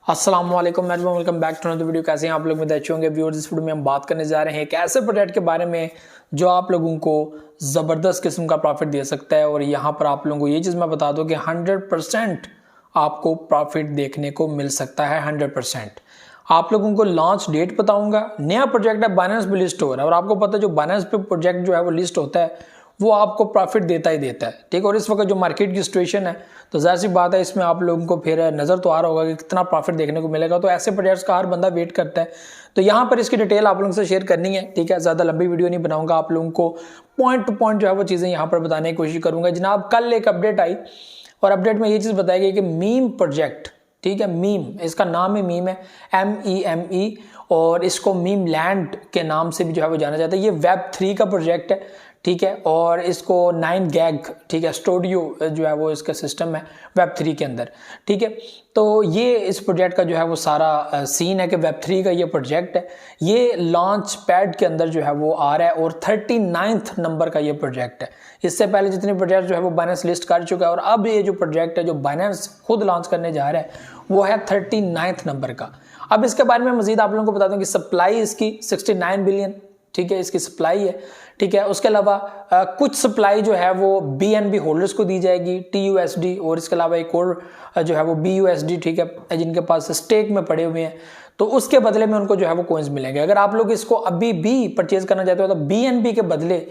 अस्सलाम वालेकुम, welcome back to another video. कैसे हैं आप लोग? में अच्छे होंगे व्यूअर्स। इस वीडियो में हम बात करने जा रहे हैं एक ऐसे प्रोडक्ट के बारे में जो आप लोगों को ज़बरदस्त किस्म का प्रॉफिट दे सकता है। और यहाँ पर आप लोगों को ये चीज़ मैं बता दूं कि 100% आपको प्रॉफिट देखने को मिल सकता है। 100% आप लोगों को लॉन्च डेट बताऊंगा। नया प्रोजेक्ट है, बाइनेंस पे लिस्ट हो रहा है और आपको पता है जो बाइनेंस पे प्रोजेक्ट जो है वो लिस्ट होता है वो आपको प्रॉफिट देता ही देता है, ठीक है। और इस वक्त जो मार्केट की सिचुएशन है तो जाहिर सी बात है इसमें आप लोगों को फिर नज़र तो आ रहा होगा कि कितना प्रॉफिट देखने को मिलेगा। तो ऐसे प्रोजेक्ट्स का हर बंदा वेट करता है। तो यहाँ पर इसकी डिटेल आप लोगों से शेयर करनी है, ठीक है। ज़्यादा लंबी वीडियो नहीं बनाऊंगा, आप लोगों को पॉइंट टू पॉइंट जो है वो चीज़ें यहाँ पर बताने की कोशिश करूँगा। जनाब कल एक अपडेट आई और अपडेट में ये चीज़ बताई गई कि मीम प्रोजेक्ट, ठीक है, मीम, इसका नाम ही मीम है, MEME, और इसको मीम लैंड के नाम से भी जो है वो जाना जाता है। ये Web3 का प्रोजेक्ट है, ठीक है। और इसको 9 गैग, ठीक है, स्टूडियो जो है वो इसका सिस्टम है Web3 के अंदर, ठीक है। तो ये इस प्रोजेक्ट का जो है वो सारा सीन है कि Web3 का ये प्रोजेक्ट है। ये लॉन्च पैड के अंदर जो है वो आ रहा है और 39th नंबर का ये प्रोजेक्ट है। इससे पहले जितने प्रोजेक्ट जो है वो बाइनेंस लिस्ट कर चुका है और अब ये जो प्रोजेक्ट है जो बाइनेंस खुद लॉन्च करने जा रहा है वो है 39th नंबर का। अब इसके बारे में मजीद आप लोगों को बता दूं कि सप्लाई इसकी 69 बिलियन, ठीक है, इसकी सप्लाई है, ठीक है। उसके अलावा कुछ सप्लाई जो है वो BNB होल्डर्स को दी जाएगी, TUSD, और इसके अलावा एक और जो है वो BUSD, ठीक है, जिनके पास स्टेक में पड़े हुए हैं तो उसके बदले में उनको जो है वो कॉइन्स मिलेंगे। अगर आप लोग इसको अभी भी परचेज करना चाहते हो तो BNB के बदले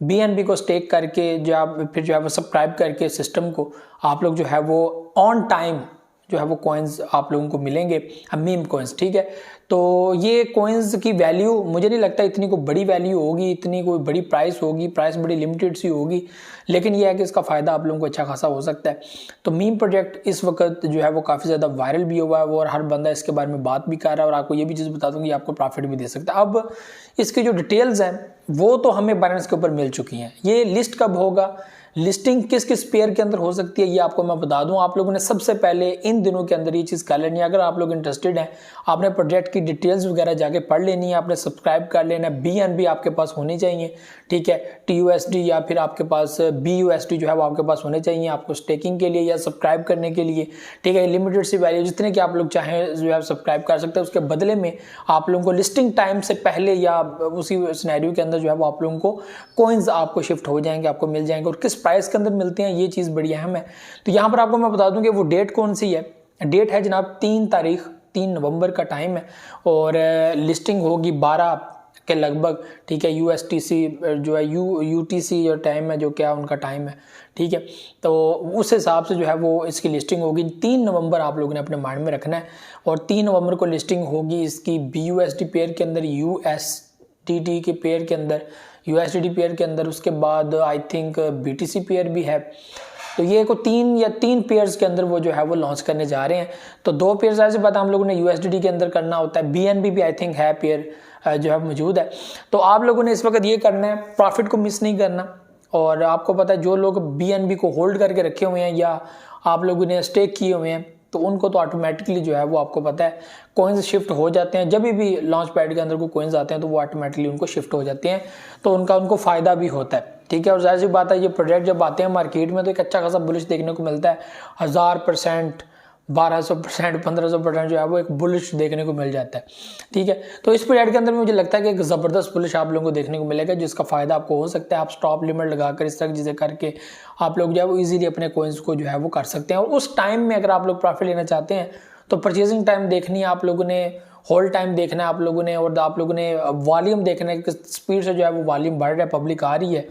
BNB को स्टेक करके जो आप फिर जो है वो सब्सक्राइब करके सिस्टम को आप लोग जो है वो ऑन टाइम जो है वो कॉइन्स आप लोगों को मिलेंगे, मीम कॉइन्स, ठीक है। तो ये कॉइन्स की वैल्यू मुझे नहीं लगता इतनी कोई बड़ी वैल्यू होगी, इतनी कोई बड़ी प्राइस होगी, प्राइस बड़ी लिमिटेड सी होगी, लेकिन ये है कि इसका फ़ायदा आप लोगों को अच्छा खासा हो सकता है। तो मीम प्रोजेक्ट इस वक्त जो है वो काफ़ी ज़्यादा वायरल भी हुआ है वो, और हर बंदा इसके बारे में बात भी कर रहा है। और आपको ये भी चीज़ बता दूँ कि आपको प्रॉफिट भी दे सकता है। अब इसकी जो डिटेल्स हैं वो तो हमें बाइनेंस के ऊपर मिल चुकी हैं। ये लिस्ट कब होगा, लिस्टिंग किस किस पेयर के अंदर हो सकती है, ये आपको मैं बता दूं। आप लोगों ने सबसे पहले इन दिनों के अंदर ये चीज़ कर लेनी है। अगर आप लोग इंटरेस्टेड हैं, आपने प्रोजेक्ट की डिटेल्स वगैरह जाके पढ़ लेनी है, आपने सब्सक्राइब कर लेना है। BNB आपके पास होनी चाहिए, ठीक है, TUSD या फिर आपके पास BUSD जो है वो आपके पास होने चाहिए आपको स्टेकिंग के लिए या सब्सक्राइब करने के लिए, ठीक है। लिमिटेड सी वैल्यू जितने की आप लोग चाहें जो है सब्सक्राइब कर सकते हैं। उसके बदले में आप लोगों को लिस्टिंग टाइम से पहले या उसी सिनेरियो के अंदर जो है वो आप लोगों को कॉइन्स आपको शिफ्ट हो जाएंगे, आपको मिल जाएंगे। और किस प्राइस के अंदर मिलते हैं ये चीज़ बड़ी अहम है। तो यहाँ पर आपको मैं बता दूं कि वो डेट कौन सी है। डेट है जनाब 3 नवंबर का टाइम है और लिस्टिंग होगी 12 के लगभग, ठीक है। USTC जो है UTC जो टाइम है, जो क्या उनका टाइम है, ठीक है। तो उस हिसाब से जो है वो इसकी लिस्टिंग होगी। 3 नवंबर आप लोगों ने अपने माइंड में रखना है और 3 नवंबर को लिस्टिंग होगी इसकी BUSD पेयर के अंदर, USDT के पेयर के अंदर, USDT पेयर के अंदर। उसके बाद आई थिंक BTC पेयर भी है। तो ये को 3 पेयर्स के अंदर वो जो है वो लॉन्च करने जा रहे हैं। तो 2 पेयर्स ऐसे बात हम लोगों ने USDT के अंदर करना होता है। BNB भी आई थिंक है पेयर जो है मौजूद है। तो आप लोगों ने इस वक्त ये करना है, प्रॉफिट को मिस नहीं करना। और आपको पता है जो लोग BNB को होल्ड करके रखे हुए हैं या आप लोगों ने स्टेक किए हुए हैं तो उनको तो ऑटोमेटिकली जो है वो आपको पता है कॉइन्स शिफ्ट हो जाते हैं। जब भी लॉन्च पैड के अंदर कोई कॉइन्स आते हैं तो वो ऑटोमेटिकली उनको शिफ्ट हो जाते हैं, तो उनको फ़ायदा भी होता है, ठीक है। और जाहिर सी बात है ये प्रोजेक्ट जब आते हैं मार्केट में तो एक अच्छा खासा बुलिश देखने को मिलता है। 1000%, 1200%, 1500% जो है वो एक बुलिश देखने को मिल जाता है, ठीक है। तो इस पीरियड के अंदर मुझे लगता है कि एक ज़बरदस्त बुलिश आप लोगों को देखने को मिलेगा जिसका फ़ायदा आपको हो सकता है। आप स्टॉप लिमिट लगाकर इस तरह की चीज़ें करके आप लोग जो है वो ईजीली अपने कॉइन्स को जो है वो कर सकते हैं। और उस टाइम में अगर आप लोग प्रॉफिट लेना चाहते हैं तो परचेजिंग टाइम देखनी है आप लोगों ने, होल्ड टाइम देखना है आप लोगों ने, और आप लोगों ने वॉल्यूम देखना है कि स्पीड से जो है वो वॉल्यूम बढ़ रहा है, पब्लिक आ रही है।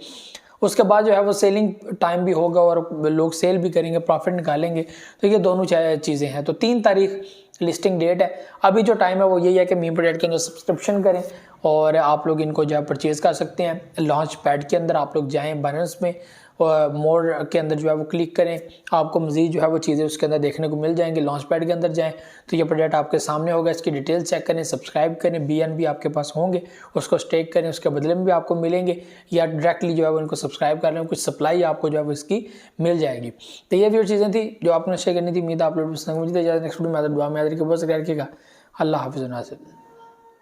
उसके बाद जो है वो सेलिंग टाइम भी होगा और लोग सेल भी करेंगे, प्रॉफिट निकालेंगे। तो ये दोनों चीज़ें हैं। तो 3 तारीख लिस्टिंग डेट है। अभी जो टाइम है वो यही है कि मीम प्रोजेक्ट के अंदर सब्सक्रिप्शन करें और आप लोग इनको जो है परचेज़ कर सकते हैं। लॉन्च पैड के अंदर आप लोग जाएँ, बाइनेंस में मोर के अंदर जो है वो क्लिक करें, आपको मज़ीद जो है वो चीज़ें उसके अंदर देखने को मिल जाएंगी। लॉन्च पैड के अंदर जाएं तो ये प्रोजेक्ट आपके सामने होगा, इसकी डिटेल चेक करें, सब्सक्राइब करें। BNB आपके पास होंगे, उसको स्टेक करें, उसके बदले में भी आपको मिलेंगे, या डायरेक्टली जो है वो इनको सब्सक्राइब कर लें, कुछ सप्लाई आपको जो है वो इसकी मिल जाएगी। तो ये भी और चीज़ें थी जो आपने शेयर करनी थी। उम्मीद आप लोग नेक्स्ट वीडियो में दुआ में याद रखिएगा। अल्लाह हाफ़िज़।